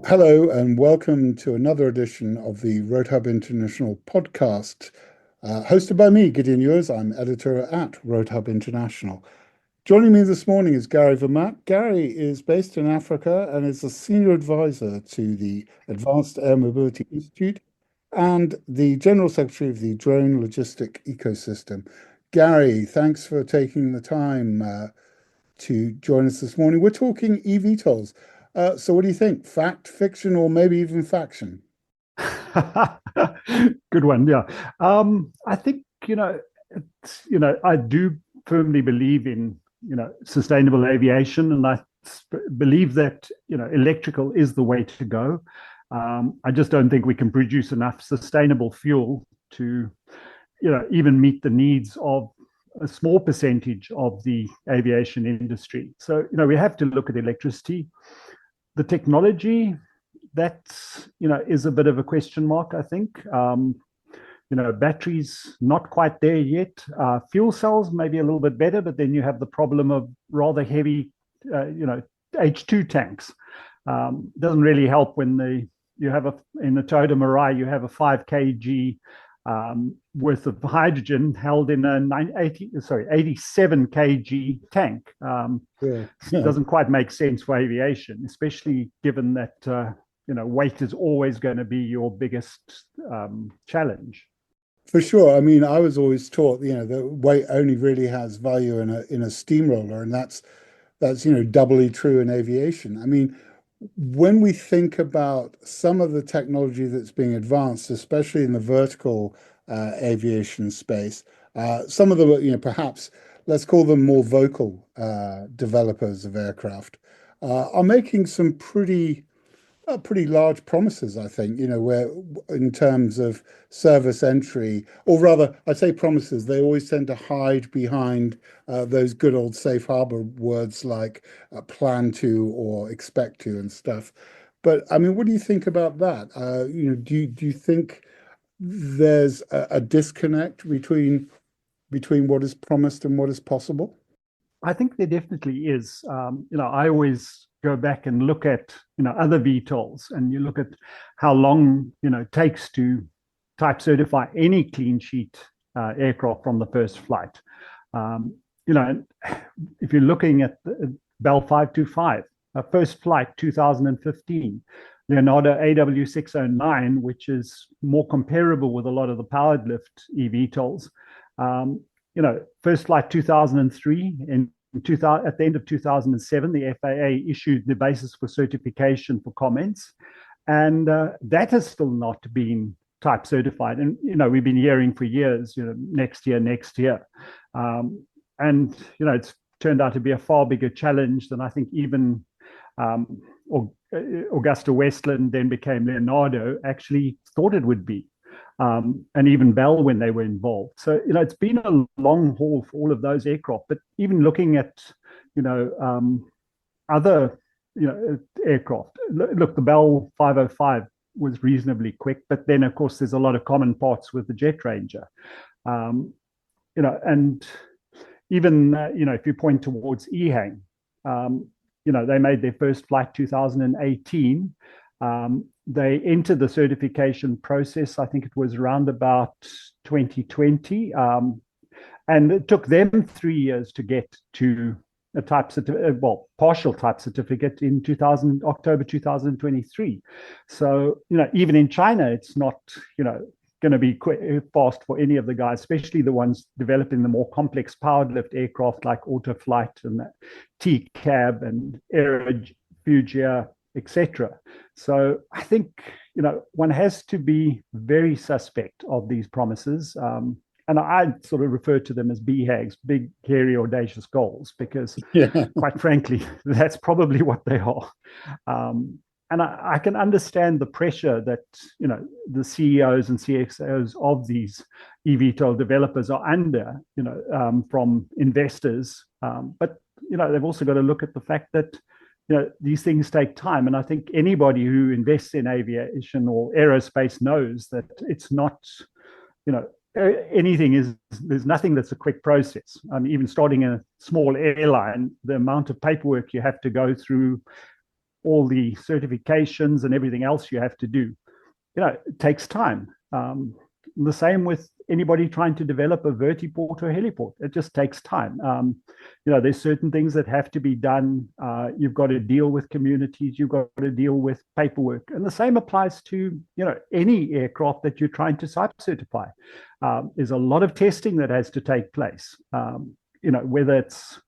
Hello and welcome to another edition of the RotorHub International Podcast, hosted by me, Gideon Ewers. I'm editor at RotorHub International. Joining me this morning is Gary Vermaak. Gary is based in Africa and is a senior advisor to the Advanced Air Mobility Institute and the General Secretary of the Drone Logistic Ecosystem. Gary, thanks for taking the time to join us this morning. We're talking eVTOLs. So what do you think? Fact, fiction, or maybe even faction? Good one, yeah. I think, I do firmly believe in, sustainable aviation, and I believe that, electrical is the way to go. I just don't think we can produce enough sustainable fuel to, even meet the needs of a small percentage of the aviation industry. So, we have to look at electricity. The technology, that's, is a bit of a question mark, I think. Batteries, not quite there yet. Fuel cells, maybe a little bit better, but then you have the problem of rather heavy, H2 tanks. Doesn't really help when you have in the Toyota Mirai, you have a 5 kg worth of hydrogen held in a 87 kg tank. It doesn't quite make sense for aviation, especially given that weight is always going to be your biggest challenge. For sure. I mean, I was always taught, that weight only really has value in a steamroller, and that's doubly true in aviation. I mean, when we think about some of the technology that's being advanced, especially in the vertical aviation space, some of the, perhaps let's call them more vocal developers of aircraft, are making some pretty large promises, I think, where in terms of service entry, or rather, I say promises, they always tend to hide behind those good old safe harbor words like plan to or expect to and stuff. But I mean, what do you think about that? Do you think there's a disconnect between what is promised and what is possible? I think there definitely is. I always go back and look at other VTOLs, and you look at how long it takes to type certify any clean sheet aircraft from the first flight. If you're looking at the Bell 525, first flight 2015, Leonardo AW609, which is more comparable with a lot of the powered lift eVTOLs. First flight 2003, and at the end of 2007, the FAA issued the basis for certification for comments, and that has still not been type certified. And we've been hearing for years, next year, and it's turned out to be a far bigger challenge than I think even Augusta Westland, then became Leonardo, actually thought it would be. And even Bell when they were involved. So, it's been a long haul for all of those aircraft. But even looking at, other, aircraft, look, the Bell 505 was reasonably quick. But then, of course, there's a lot of common parts with the Jet Ranger. And even, if you point towards EHang, they made their first flight 2018. They entered the certification process, I think it was around about 2020, and it took them 3 years to get to a partial type certificate in October 2023. So, even in China, it's not, going to be fast for any of the guys, especially the ones developing the more complex powered lift aircraft like Autoflight and TCAB and Aerofugia, etc. So I think, one has to be very suspect of these promises. And I sort of refer to them as BHAGs, big, hairy, audacious goals, because quite frankly, that's probably what they are. And I can understand the pressure that, the CEOs and CXOs of these eVTOL developers are under, from investors. But, they've also got to look at the fact that, these things take time. And I think anybody who invests in aviation or aerospace knows that it's not, there's nothing that's a quick process. I mean, even starting a small airline, the amount of paperwork you have to go through, all the certifications and everything else you have to do, it takes time. The same with anybody trying to develop a vertiport or heliport. It just takes time. There's certain things that have to be done. You've got to deal with communities. You've got to deal with paperwork. And the same applies to, any aircraft that you're trying to type certify. There's a lot of testing that has to take place, whether it's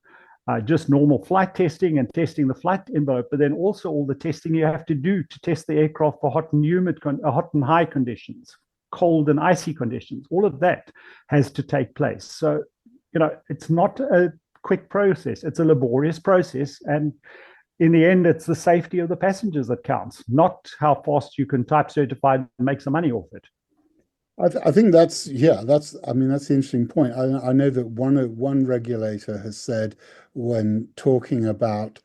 just normal flight testing and testing the flight envelope, but then also all the testing you have to do to test the aircraft for hot and high conditions, cold and icy conditions. All of that has to take place. So, it's not a quick process. It's a laborious process. And in the end, it's the safety of the passengers that counts, not how fast you can type certify and make some money off it. I think that's the interesting point. I know that one regulator has said when talking about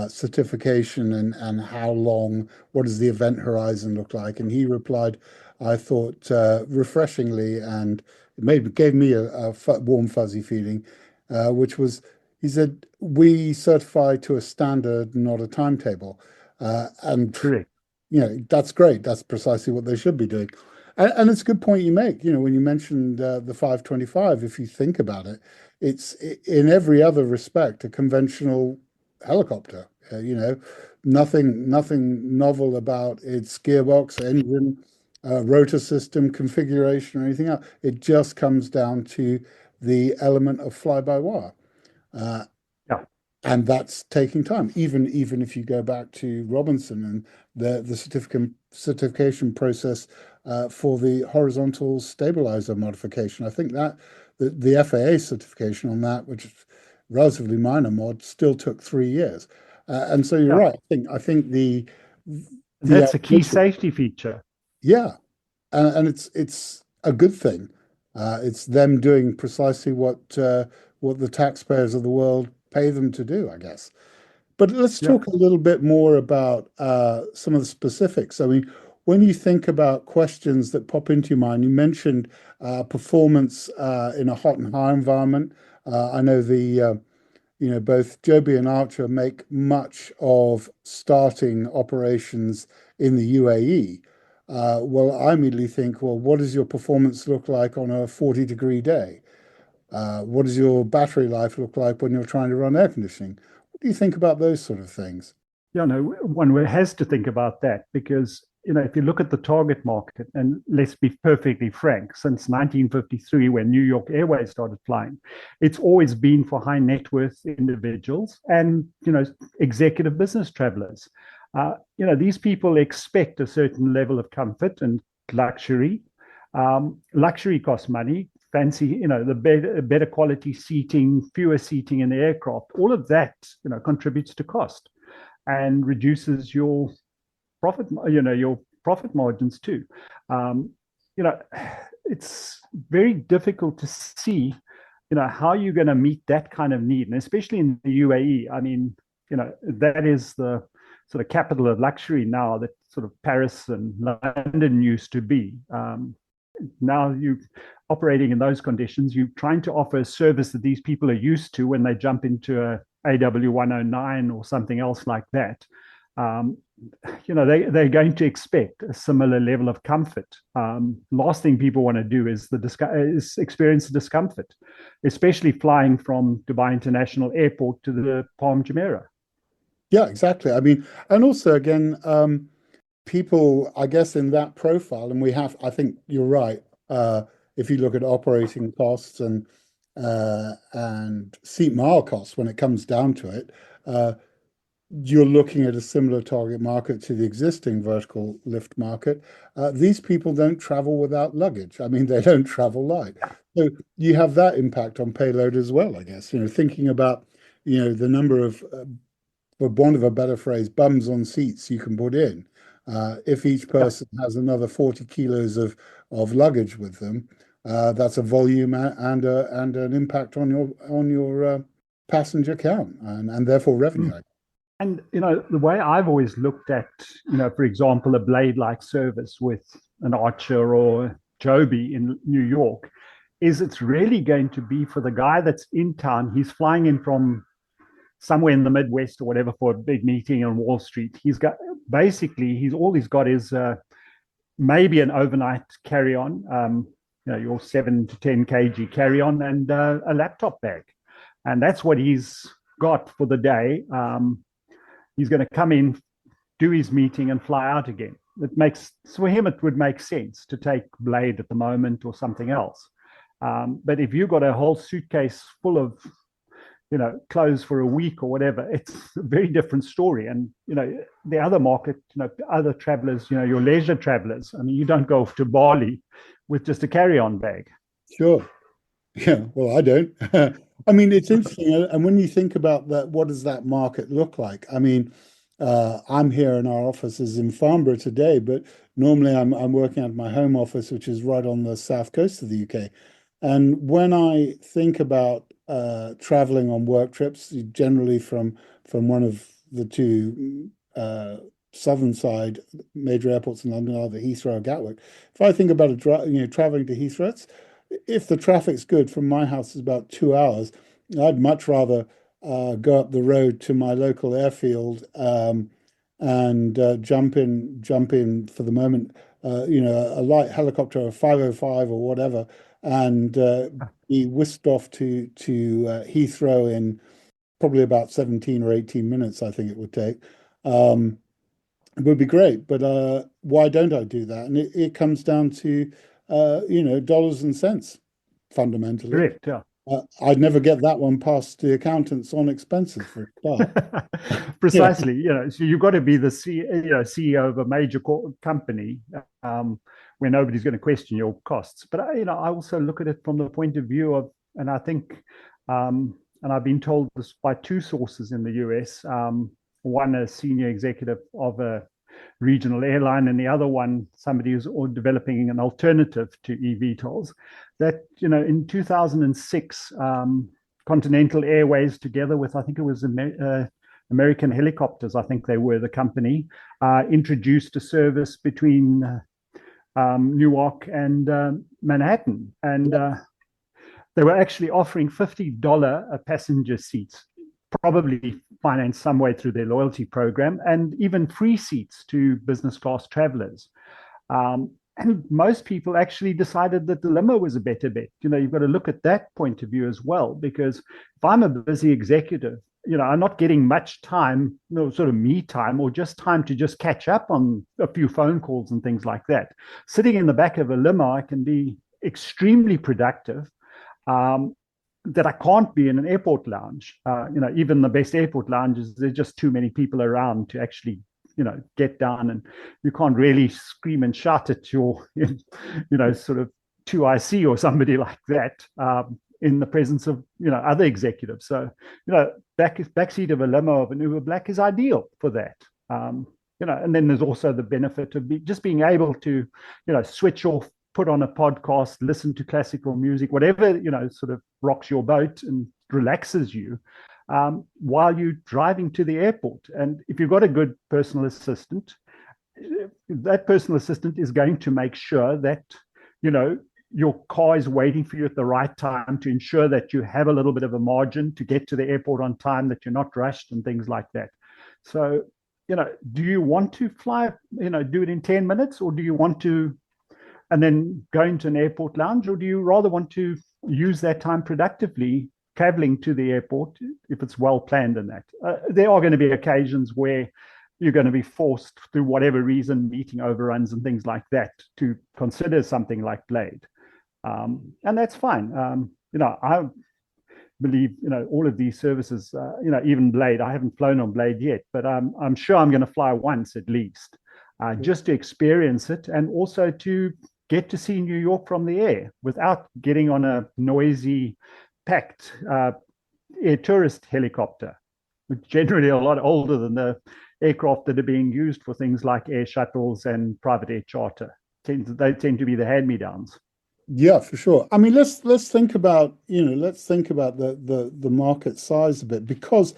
certification and how long, what does the event horizon look like? And he replied, I thought refreshingly, and it gave me a warm, fuzzy feeling, which was, he said, we certify to a standard, not a timetable. And Correct. That's great. That's precisely what they should be doing. And it's a good point you make. When you mentioned the 525, if you think about it, it's in every other respect a conventional helicopter. Nothing novel about its gearbox, engine, rotor system configuration, or anything else. It just comes down to the element of fly-by-wire. Yeah. And that's taking time. Even if you go back to Robinson and the certification process for the horizontal stabilizer modification, I think that the FAA certification on that, which is relatively minor mod, still took 3 years. And so you're right. I think that's a key safety feature. Yeah, and it's a good thing. It's them doing precisely what the taxpayers of the world pay them to do, I guess. But let's talk a little bit more about some of the specifics. I mean, when you think about questions that pop into your mind, you mentioned performance in a hot and high environment. I know both Joby and Archer make much of starting operations in the UAE. Well, I immediately think, well, what does your performance look like on a 40-degree day? What does your battery life look like when you're trying to run air conditioning? What do you think about those sort of things? One has to think about that because, if you look at the target market, and let's be perfectly frank, since 1953, when New York Airways started flying, it's always been for high net worth individuals and, executive business travelers. These people expect a certain level of comfort and luxury. Luxury costs money. Fancy, the better quality seating, fewer seating in the aircraft. All of that, contributes to cost and reduces your profit, your profit margins too. It's very difficult to see, how you're going to meet that kind of need, and especially in the UAE. I mean, that is the sort of capital of luxury now that sort of Paris and London used to be. Now you operating in those conditions, you're trying to offer a service that these people are used to when they jump into a AW109 or something else like that. They're going to expect a similar level of comfort. Last thing people want to do is experience the discomfort, especially flying from Dubai International Airport to the Palm Jumeirah. Yeah, exactly. I mean, and also again, people, I guess, in that profile, and I think you're right. If you look at operating costs and seat mile costs, when it comes down to it, you're looking at a similar target market to the existing vertical lift market. These people don't travel without luggage. I mean, they don't travel light. So you have that impact on payload as well, I guess. Thinking about, the number of, for want of a better phrase, bums on seats you can put in. If each person has another 40 kilos of luggage with them, that's a volume and an impact on your passenger count and therefore revenue. And the way I've always looked at, for example, a blade-like service with an Archer or Joby in New York, is it's really going to be for the guy that's in town. He's flying in from somewhere in the Midwest or whatever for a big meeting on Wall Street. He's got all he's got is maybe an overnight carry-on, your 7 to 10 kg carry-on, and a laptop bag, and that's what he's got for the day. He's going to come in, do his meeting, and fly out again. For him, it would make sense to take Blade at the moment or something else. But if you've got a whole suitcase full of clothes for a week or whatever, it's a very different story. And the other market, other travelers, your leisure travelers, I mean, you don't go off to Bali with just a carry-on bag. Sure. Yeah, well, I don't. I mean, it's interesting. And when you think about that, what does that market look like? I mean, I'm here in our offices in Farnborough today, but normally I'm working at my home office, which is right on the south coast of the UK. And when I think about traveling on work trips, generally from one of the two southern side major airports in London, either Heathrow or Gatwick. If I think about traveling to Heathrow, if the traffic's good, from my house is about 2 hours. I'd much rather go up the road to my local airfield and jump in for the moment, a light helicopter, a 505 or whatever, and be whisked off to Heathrow in probably about 17 or 18 minutes, I think it would take. It would be great, but why don't I do that? And it comes down to dollars and cents, fundamentally. Correct, yeah. I'd never get that one past the accountants on expenses for a start. Precisely. So you've got to be the CEO of a major company where nobody's going to question your costs. But I also look at it from the point of view of, and I think, and I've been told this by two sources in the US. One, a senior executive of a regional airline, and the other one, somebody who's developing an alternative to eVTOLs, that in 2006, Continental Airways, together with, I think it was American Helicopters, I think they were the company, introduced a service between Newark and Manhattan, and they were actually offering $50 a passenger seats, probably financed some way through their loyalty program, and even free seats to business class travelers. And most people actually decided that the limo was a better bet. You've got to look at that point of view as well, because if I'm a busy executive, I'm not getting much time, sort of me time, or just time to just catch up on a few phone calls and things like that. Sitting in the back of a limo, I can be extremely productive. That I can't be in an airport lounge. Even the best airport lounges, there's just too many people around to actually, get down, and you can't really scream and shout at your, sort of 2IC or somebody like that in the presence of, other executives. So, backseat of a limo of an Uber Black is ideal for that. And then there's also the benefit of just being able to, switch off, put on a podcast, listen to classical music, whatever, sort of rocks your boat and relaxes you while you're driving to the airport. And if you've got a good personal assistant, that personal assistant is going to make sure that, your car is waiting for you at the right time to ensure that you have a little bit of a margin to get to the airport on time, that you're not rushed and things like that. So, do you want to fly, do it in 10 minutes, or do you want to and then go into an airport lounge, or do you rather want to use that time productively traveling to the airport if it's well planned in that? There are going to be occasions where you're going to be forced, through whatever reason, meeting overruns and things like that, to consider something like Blade. And that's fine. I believe, all of these services, even Blade, I haven't flown on Blade yet, but I'm sure I'm going to fly once at least, just to experience it, and also to get to see New York from the air without getting on a noisy, packed air tourist helicopter, which generally are a lot older than the aircraft that are being used for things like air shuttles and private air charter. They tend to be the hand-me-downs. Yeah, for sure. I mean, let's think about the market size a bit, because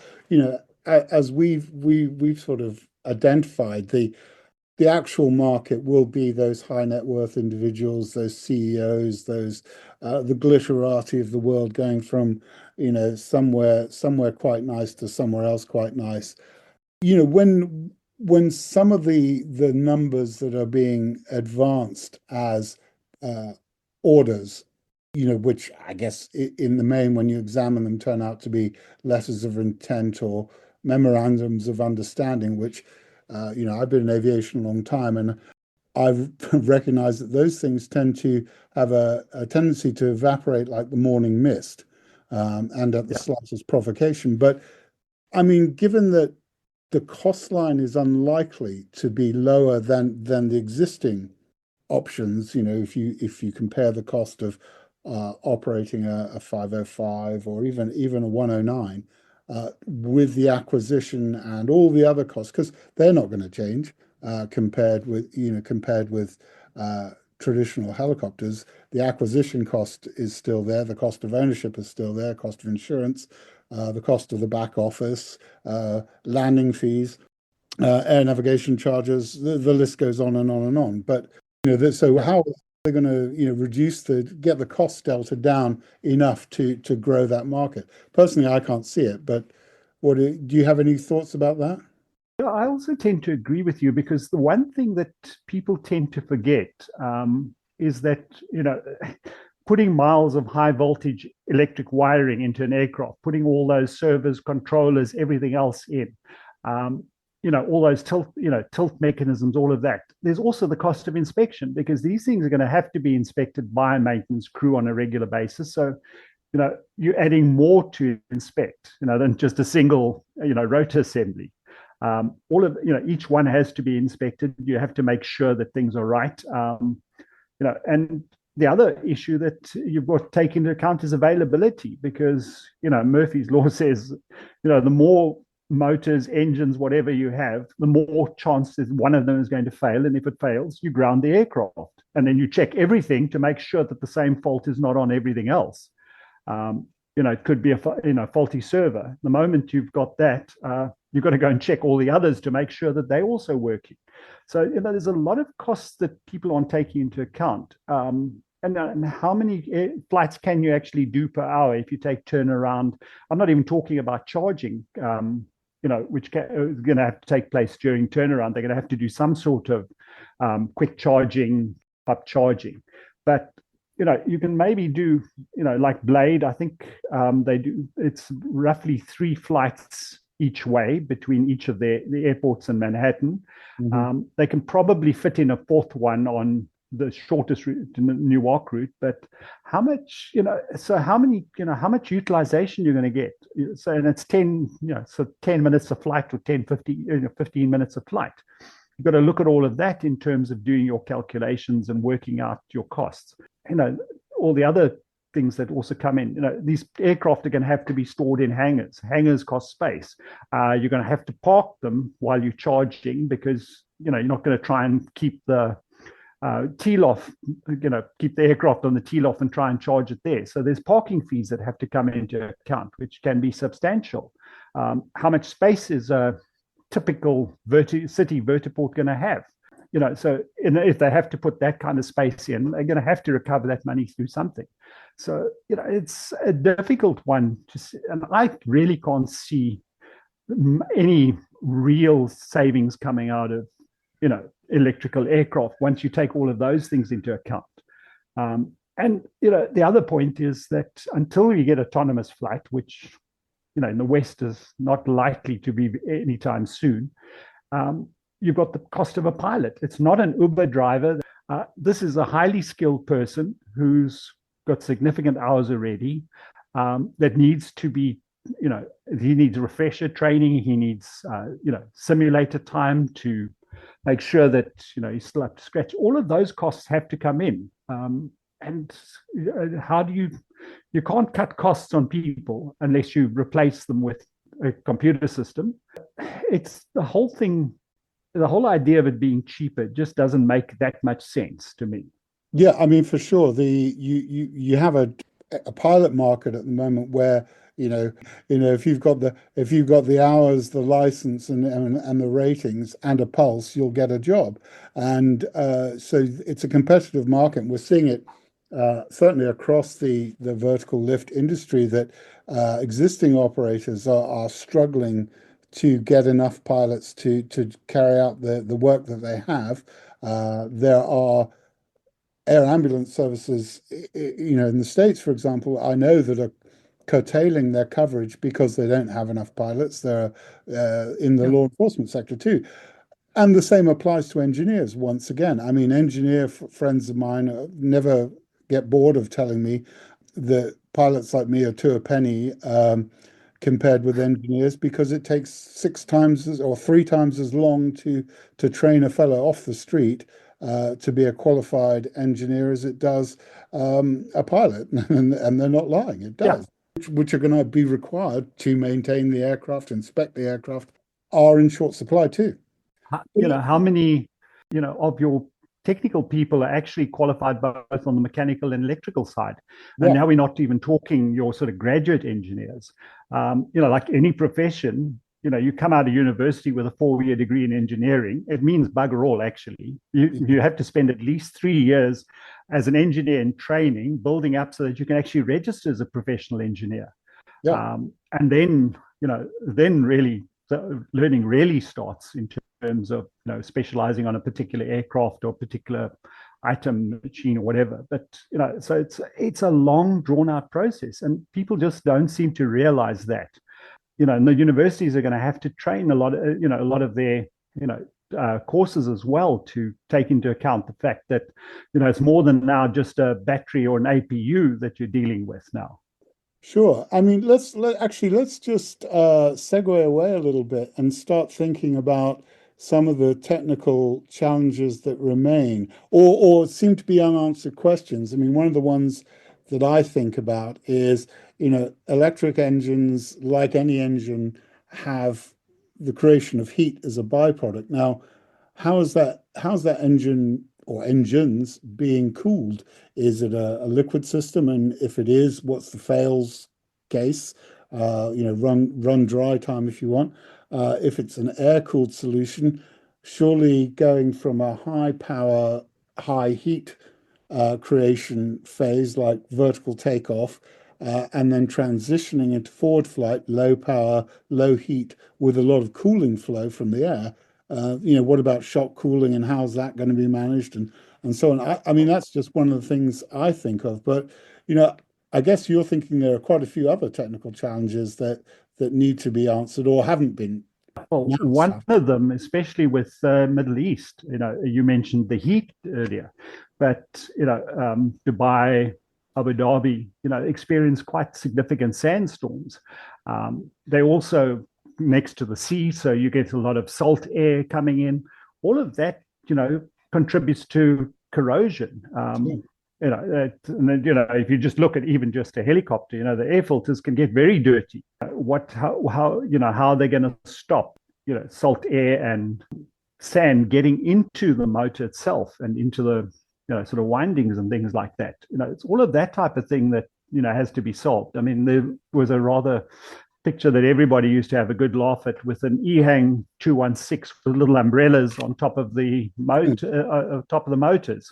as we've sort of identified, the actual market will be those high net worth individuals, those CEOs, those the glitterati of the world going from, somewhere quite nice to somewhere else quite nice. When some of the numbers that are being advanced as uh, orders, which I guess in the main, when you examine them, turn out to be letters of intent or memorandums of understanding, which, I've been in aviation a long time, and I've recognized that those things tend to have a tendency to evaporate like the morning mist, and at the Yeah. slightest provocation. But I mean, given that the cost line is unlikely to be lower than the existing options, if you compare the cost of operating a 505 or even a 109 with the acquisition and all the other costs, because they're not going to change compared with traditional helicopters. The acquisition cost is still there, the cost of ownership is still there, cost of insurance, the cost of the back office, landing fees, air navigation charges, the list goes on and on and on. But so Yeah. how are they going to get the cost delta down enough to grow that market? Personally, I can't see it, but do you have any thoughts about that? Yeah, I also tend to agree with you because the one thing that people tend to forget is that, putting miles of high voltage electric wiring into an aircraft, putting all those servers, controllers, everything else in, um, all those tilt mechanisms, all of that. There's also the cost of inspection because these things are going to have to be inspected by a maintenance crew on a regular basis. So, you're adding more to inspect, than just a single, rotor assembly. All of each one has to be inspected. You have to make sure that things are right. And the other issue that you've got to take into account is availability, because Murphy's law says the more motors, engines, whatever you have, the more chances one of them is going to fail, and if it fails, you ground the aircraft, and then you check everything to make sure that the same fault is not on everything else. It could be a faulty server. The moment you've got that, you've got to go and check all the others to make sure that they're also working. So there's a lot of costs that people aren't taking into account. And how many flights can you actually do per hour if you take turnaround? I'm not even talking about charging, which is going to have to take place during turnaround. They're going to have to do some sort of quick charging, up charging. But you can maybe do, like Blade, I think they do, it's roughly 3 flights each way between each of the airports in Manhattan. Mm-hmm. They can probably fit in a 4th one on the shortest route, the Newark route, but how much, how much utilization you're going to get. So, and it's 10, so 10 minutes a flight or 10, 15 minutes a flight. You've got to look at all of that in terms of doing your calculations and working out your costs. All the other things that also come in. These aircraft are going to have to be stored in hangars. Hangars cost space. You're going to have to park them while you're charging because you're not going to try and keep the teal off, keep the aircraft on the teal off and try and charge it there. So there's parking fees that have to come into account, which can be substantial. How much space is a typical city vertiport going to have? So if they have to put that kind of space in, they're going to have to recover that money through something. So, it's a difficult one to see, and I really can't see any real savings coming out of, electrical aircraft once you take all of those things into account. And the other point is that until you get autonomous flight, which, in the West is not likely to be anytime soon, you've got the cost of a pilot. It's not an Uber driver. This is a highly skilled person who's got significant hours already, that needs to be, he needs refresher training. He needs, simulator time to make sure that, he's still up to scratch. All of those costs have to come in. And how do you can't cut costs on people unless you replace them with a computer system. It's the whole thing. The whole idea of it being cheaper just doesn't make that much sense to me. Yeah, I mean, for sure. You have a pilot market at the moment where if you've got the hours, the license, and the ratings and a pulse, you'll get a job. And so it's a competitive market. And we're seeing it certainly across the vertical lift industry that existing operators are struggling to get enough pilots to carry out the work that they have. There are air ambulance services, in the States, for example, I know that are curtailing their coverage because they don't have enough pilots. They're in the Yeah. law enforcement sector too. And the same applies to engineers once again. I mean, engineer friends of mine never get bored of telling me that pilots like me are two a penny compared with engineers because it takes 6 times or 3 times as long to train a fellow off the street to be a qualified engineer as it does a pilot. And they're not lying, it Yeah. does. Which are going to be required to maintain the aircraft, inspect the aircraft, are in short supply too. How many, of your technical people are actually qualified both on the mechanical and electrical side? And Yeah, now we're not even talking your sort of graduate engineers. Like any profession, you come out of university with a 4-year degree in engineering, it means bugger all, actually. You have to spend at least 3 years as an engineer in training, building up so that you can actually register as a professional engineer. yeah. And then, then really the learning really starts in terms of specializing on a particular aircraft or particular item, machine, or whatever. But so it's a long, drawn out process, and people just don't seem to realize that. And the universities are going to have to train a lot of their courses as well to take into account the fact that it's more than now just a battery or an APU that you're dealing with now. Sure. I mean, let's just segue away a little bit and start thinking about some of the technical challenges that remain or seem to be unanswered questions. I mean, one of the ones that I think about is, electric engines, like any engine, have the creation of heat as a byproduct. Now, how's that engine or engines being cooled? Is it a liquid system? And if it is, what's the fails case? Run dry time if you want. If it's an air-cooled solution, surely going from a high power, high heat creation phase like vertical takeoff, and then transitioning into forward flight, low power, low heat with a lot of cooling flow from the air. What about shock cooling and how's that going to be managed and so on? I mean, that's just one of the things I think of. But I guess you're thinking there are quite a few other technical challenges that need to be answered or haven't been Well, announced. one of them, especially with Middle East, you mentioned the heat earlier, but Dubai, Abu Dhabi, experience quite significant sandstorms. They also next to the sea, so you get a lot of salt air coming in. All of that, contributes to corrosion. If you just look at even just a helicopter, the air filters can get very dirty. How are they going to stop, salt air and sand getting into the motor itself and into the, sort of windings and things like that. It's all of that type of thing that, has to be solved. I mean, there was a rather picture that everybody used to have a good laugh at with an EHang 216 with little umbrellas on top of the motors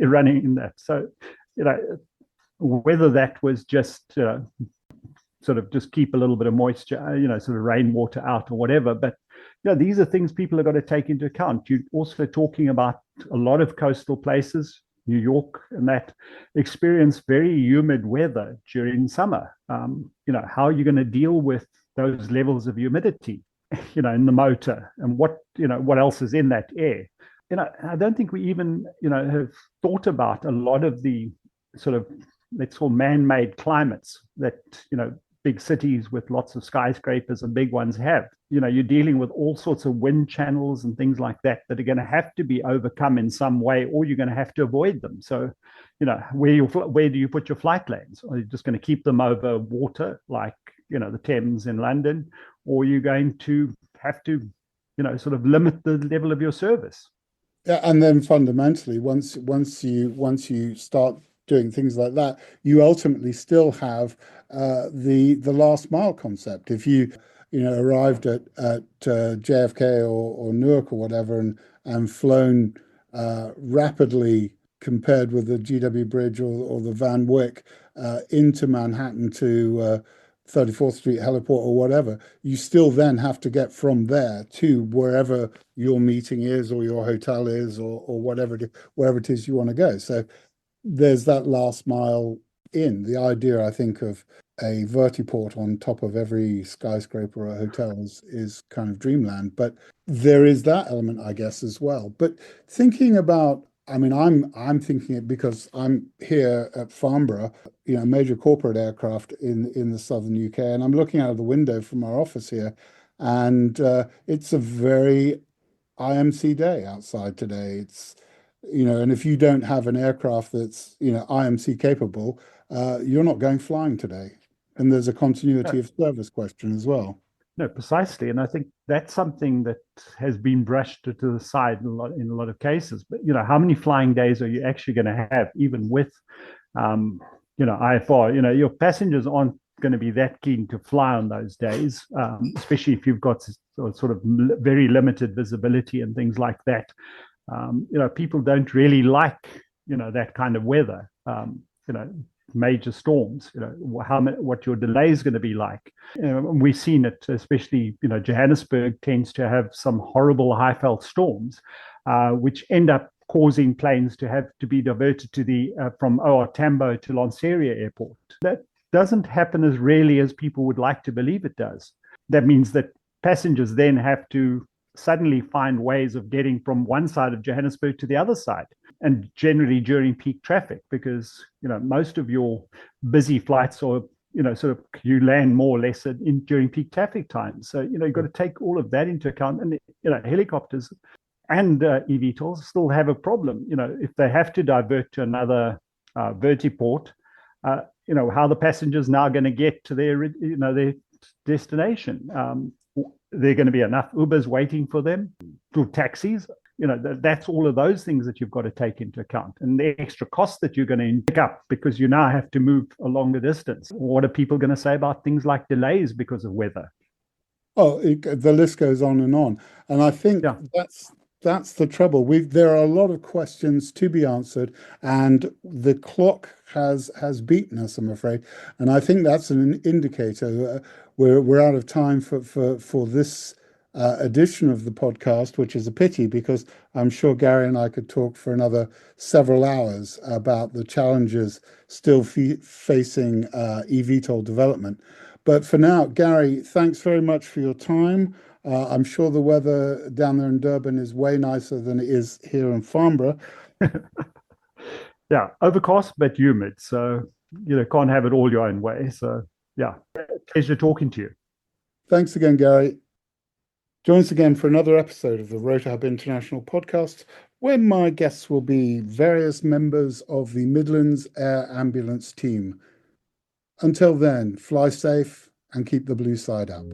running in that. So, whether that was just sort of just keep a little bit of moisture, sort of rainwater out or whatever. But these are things people have got to take into account. You're also talking about a lot of coastal places, New York, and that experience very humid weather during summer. How are you going to deal with those levels of humidity, in the motor, and what else is in that air? I don't think we even, have thought about a lot of the sort of, let's call man-made climates that, big cities with lots of skyscrapers and big ones have. You're dealing with all sorts of wind channels and things like that are going to have to be overcome in some way, or you're going to have to avoid them. So, where do you put your flight lanes? Are you just going to keep them over water, like, the Thames in London, or are you going to have to, sort of limit the level of your service? Yeah, and then fundamentally, once you start doing things like that, you ultimately still have the last mile concept. If you arrived at JFK or Newark or whatever and flown rapidly compared with the GW Bridge or the Van Wyck into Manhattan to 34th Street Heliport or whatever, you still then have to get from there to wherever your meeting is or your hotel is or wherever it is you want to go. So there's that last mile in. The idea, I think, of a vertiport on top of every skyscraper or hotel is kind of dreamland. But there is that element, I guess, as well. But thinking about, I mean, I'm thinking it because I'm here at Farnborough, major corporate aircraft in the southern UK, and I'm looking out of the window from our office here, and it's a very IMC day outside today. And if you don't have an aircraft that's, IMC capable, you're not going flying today. And there's a continuity of service question as well. No, precisely. And I think that's something that has been brushed to the side in a lot of cases. But, how many flying days are you actually going to have, even with, IFR? Your passengers aren't going to be that keen to fly on those days, especially if you've got sort of very limited visibility and things like that. People don't really like, that kind of weather, major storms, what your delay is going to be like. We've seen it, especially, Johannesburg tends to have some horrible high-felt storms, which end up causing planes to have to be diverted to from OR Tambo to Lanseria Airport. That doesn't happen as rarely as people would like to believe it does. That means that passengers then have to suddenly find ways of getting from one side of Johannesburg to the other side, and generally during peak traffic, because most of your busy flights are sort of, you land more or less during peak traffic times. So you've got to take all of that into account, and helicopters and eVTOLs still have a problem. If they have to divert to another vertiport, how the passengers now going to get to their destination. There are going to be enough Ubers waiting for them, to taxis. That's all of those things that you've got to take into account, and the extra costs that you're going to pick up because you now have to move a longer distance. What are people going to say about things like delays because of weather? Oh, the list goes on, and I think that's the trouble. There are a lot of questions to be answered, and the clock has beaten us, I'm afraid. And I think that's an indicator. We're out of time for this edition of the podcast, which is a pity because I'm sure Gary and I could talk for another several hours about the challenges still facing eVTOL development. But for now, Gary, thanks very much for your time. I'm sure the weather down there in Durban is way nicer than it is here in Farnborough. Yeah, overcast but humid, so can't have it all your own way. So yeah, pleasure talking to you. Thanks again, Gary. Join us again for another episode of the RotorHub International Podcast, where my guests will be various members of the Midlands Air Ambulance team. Until then, fly safe and keep the blue side up.